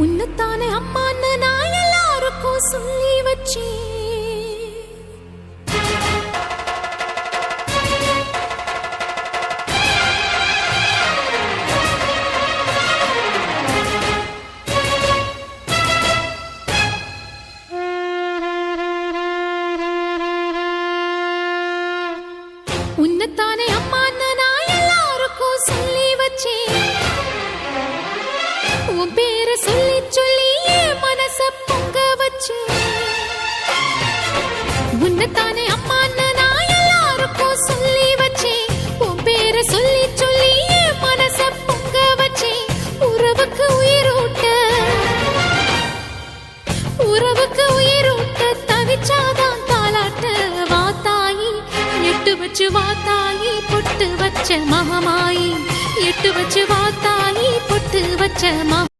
உன்னத்தானே அம்மான்னு நான் எல்லாருக்கும் சொல்லி வச்சேன். உன்னத்தானே அம்மான்னு நான் எல்லாருக்கும் சொல்லி வச்சேன். உன் பேரை சொல்லி சொல்லி என் மனச பொங்க வச்சேன். உன்னத்தானே அம்மான்னு நான் எல்லாருக்கும் சொல்லி வச்சேன். உன் பேரை சொல்லி சொல்லி என் மனச பொங்க வச்சேன். உறவுக்கு உயிரூட்ட தவிச்சாதான் தாலாட்ட. வாத்தாயி எட்டு வச்சு வாத்தாயி பொட்டு வச்ச மகமாயி. எட்டு வச்சு வாத்தாயி பொட்டு வச்ச